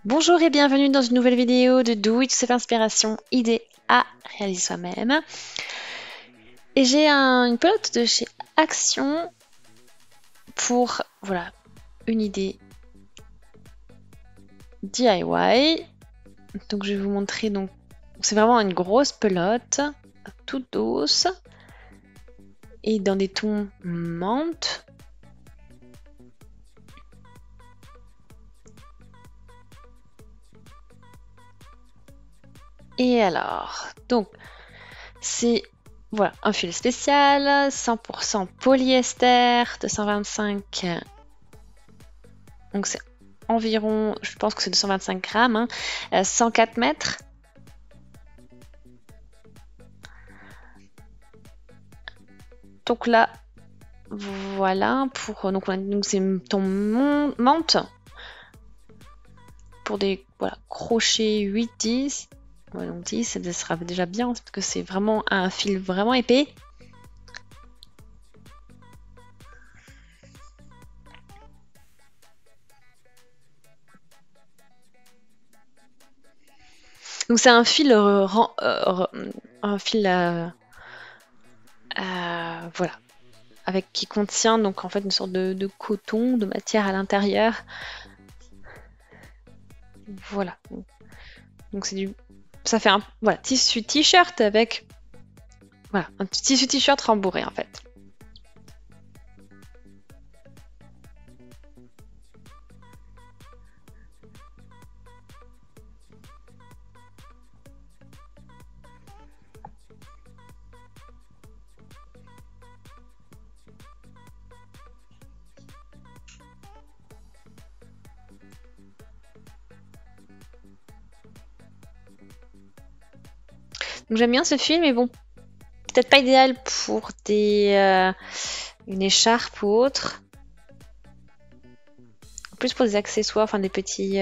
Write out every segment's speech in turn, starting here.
Bonjour et bienvenue dans une nouvelle vidéo de Do It Yourself Inspiration, idée à réaliser soi-même. Et j'ai une pelote de chez Action pour, voilà, une idée DIY. Donc je vais vous montrer, donc c'est vraiment une grosse pelote, toute douce et dans des tons menthe. Et alors, donc c'est voilà un fil spécial, 100% polyester, 225. Donc c'est environ, je pense que c'est 225 grammes, hein, 104 mètres. Donc là, voilà, pour donc c'est ton menthe pour des voilà, crochets 8-10. Ouais, donc 10, ça sera déjà bien parce que c'est vraiment un fil vraiment épais. Donc c'est un fil, un fil voilà, avec qui contient donc en fait une sorte de coton, de matière à l'intérieur. Voilà. Donc c'est du, ça fait un voilà tissu t-shirt avec voilà un tissu t-shirt rembourré en fait. Donc j'aime bien ce fil, mais bon, peut-être pas idéal pour des une écharpe ou autre. Plus pour des accessoires, enfin des petits,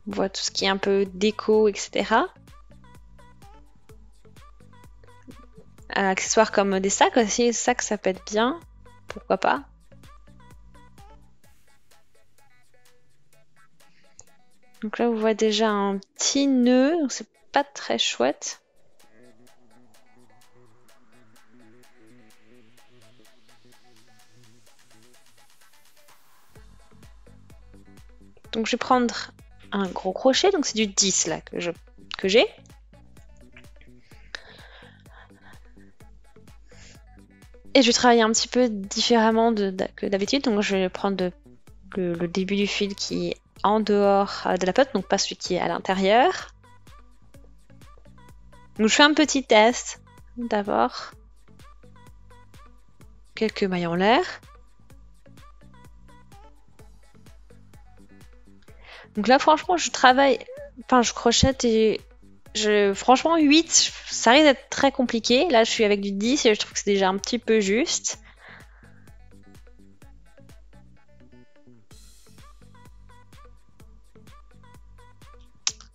voilà, tout ce qui est un peu déco, etc. Accessoires comme des sacs aussi, sacs ça peut être bien, pourquoi pas. Donc là, vous voyez déjà un petit nœud, donc c'est pas très chouette. Donc je vais prendre un gros crochet, donc c'est du 10 là que j'ai. Et je vais travailler un petit peu différemment que d'habitude, donc je vais prendre le début du fil qui est en dehors de la pelote, donc pas celui qui est à l'intérieur. Donc je fais un petit test d'abord. Quelques mailles en l'air. Donc là franchement je travaille, enfin je crochette et franchement 8, ça risque d'être très compliqué. Là je suis avec du 10 et je trouve que c'est déjà un petit peu juste.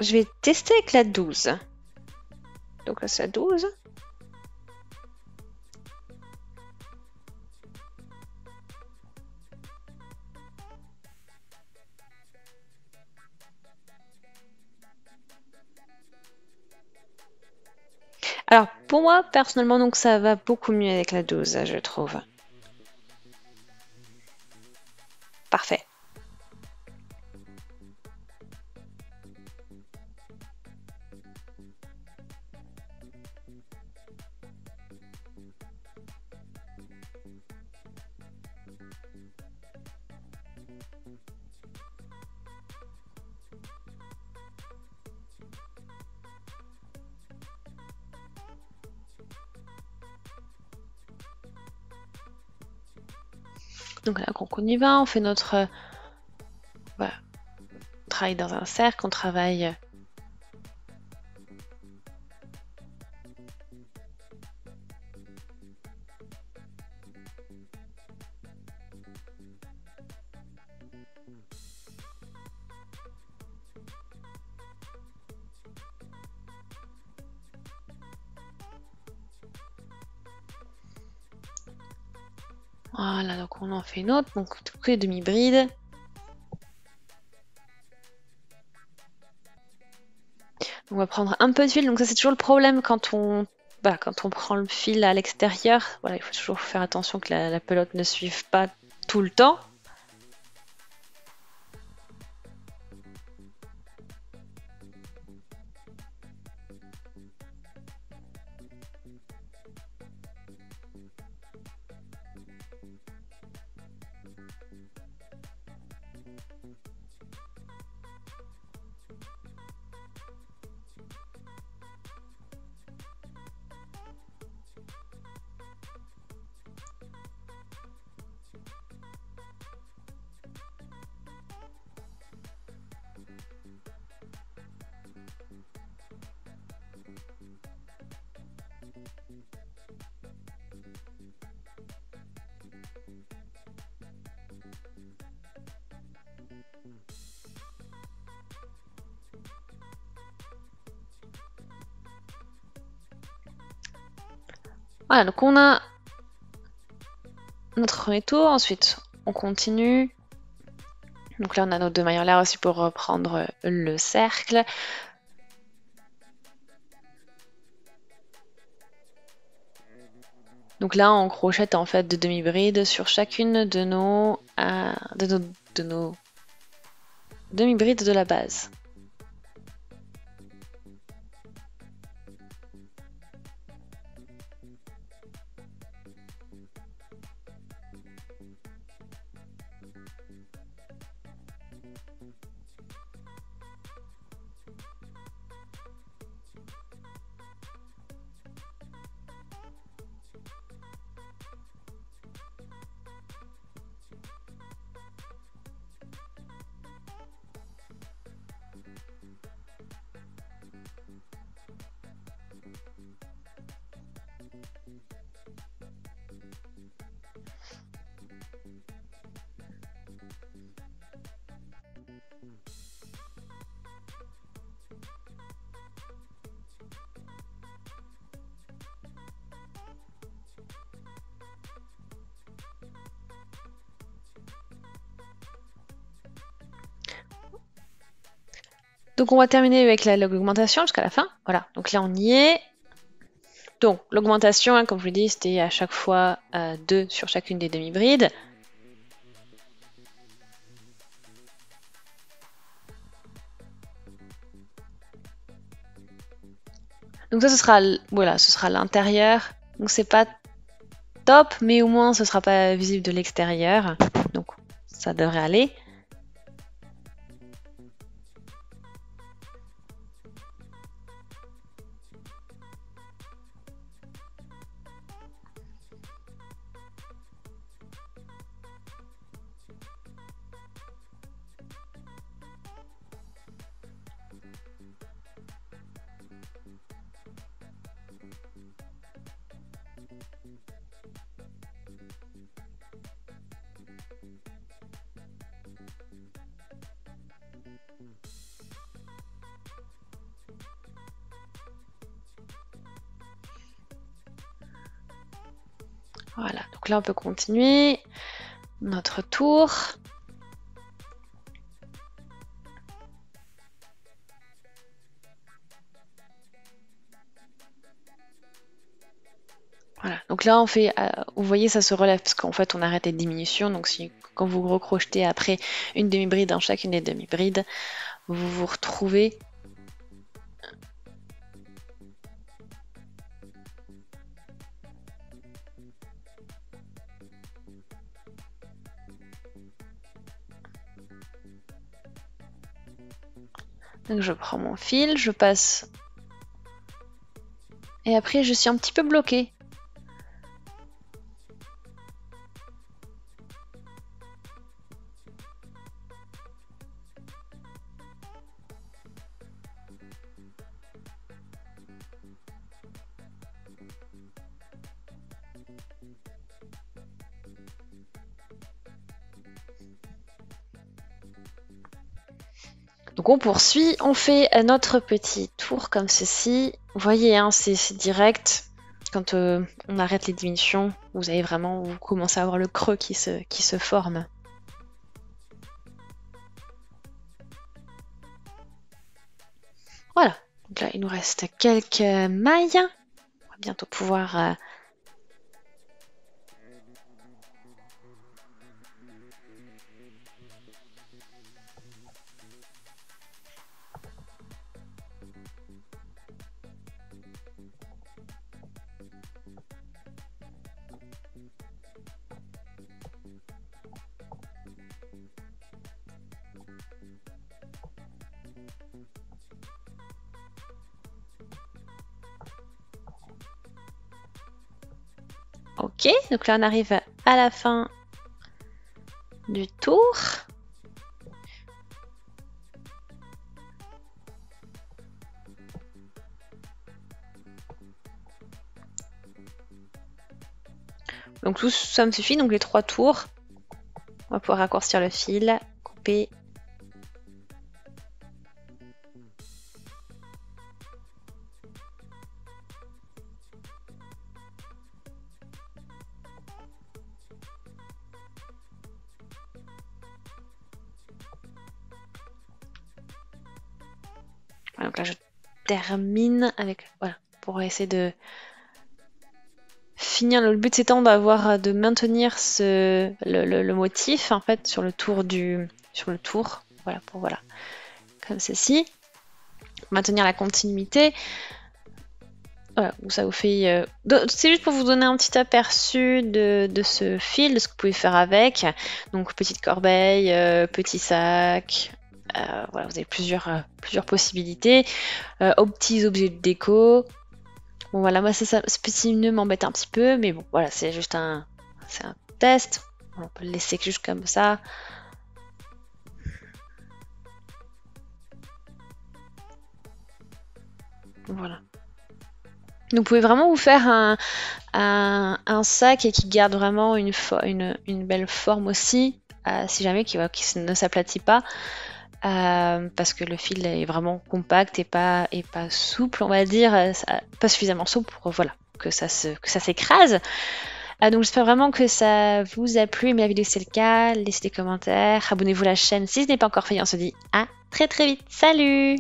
Je vais tester avec la 12. Donc là c'est la 12. Alors pour moi personnellement donc ça va beaucoup mieux avec la 12 je trouve. Parfait. Donc là quand on y va, on fait notre voilà, on travaille dans un cercle, on travaille. Voilà, donc on en fait une autre, donc tout est demi-bride. On va prendre un peu d'huile. Donc ça c'est toujours le problème quand on, voilà, quand on prend le fil à l'extérieur. Voilà, il faut toujours faire attention que la pelote ne suive pas tout le temps. Voilà, donc on a notre premier tour. Ensuite, on continue. Donc là, on a nos 2 mailles là aussi pour reprendre le cercle. Donc là, on crochette en fait de demi-brides sur chacune de nos demi-brides de la base. Donc on va terminer avec l'augmentation jusqu'à la fin. Voilà, donc là on y est. Donc l'augmentation, hein, comme je vous l'ai dit, c'était à chaque fois 2 sur chacune des demi-brides. Donc ça, ce sera, voilà, ce sera l'intérieur. Donc c'est pas top, mais au moins ce sera pas visible de l'extérieur. Donc ça devrait aller. Voilà, donc là on peut continuer notre tour. Voilà, donc là on fait, vous voyez ça se relève parce qu'en fait on arrête les diminutions, donc si quand vous recrochetez après une demi-bride dans chacune des demi-brides, vous vous retrouvez donc je prends mon fil, je passe et après je suis un petit peu bloquée. Donc on poursuit, on fait notre petit tour comme ceci. Vous voyez, hein, c'est direct. Quand on arrête les diminutions, vous avez vraiment, vous commencez à avoir le creux qui se forme. Voilà, Donc là, il nous reste quelques mailles. On va bientôt pouvoir... Ok, donc là on arrive à la fin du tour. Donc tout ça me suffit, donc les 3 tours. On va pouvoir raccourcir le fil, couper. Voilà, donc là je termine avec... Voilà, pour essayer de finir. Le but c'est de maintenir le motif en fait sur le tour voilà, voilà, comme ceci, maintenir la continuité. Voilà, ça vous fait. C'est juste pour vous donner un petit aperçu de ce fil, de ce que vous pouvez faire avec. Donc petite corbeille, petit sac. Voilà, vous avez plusieurs possibilités. Aux petits objets de déco. Bon voilà, moi ce petit nœud m'embête un petit peu, mais bon voilà, c'est juste un test. On peut le laisser juste comme ça. Voilà. Donc vous pouvez vraiment vous faire un sac et qui garde vraiment une belle forme aussi, si jamais qui ne s'aplatit pas. Parce que le fil est vraiment compact et pas souple, on va dire, pas suffisamment souple pour voilà, que ça s'écrase. Donc j'espère vraiment que ça vous a plu. Aimez la vidéo si c'est le cas, laissez des commentaires, abonnez-vous à la chaîne si ce n'est pas encore fait. On se dit à très vite. Salut!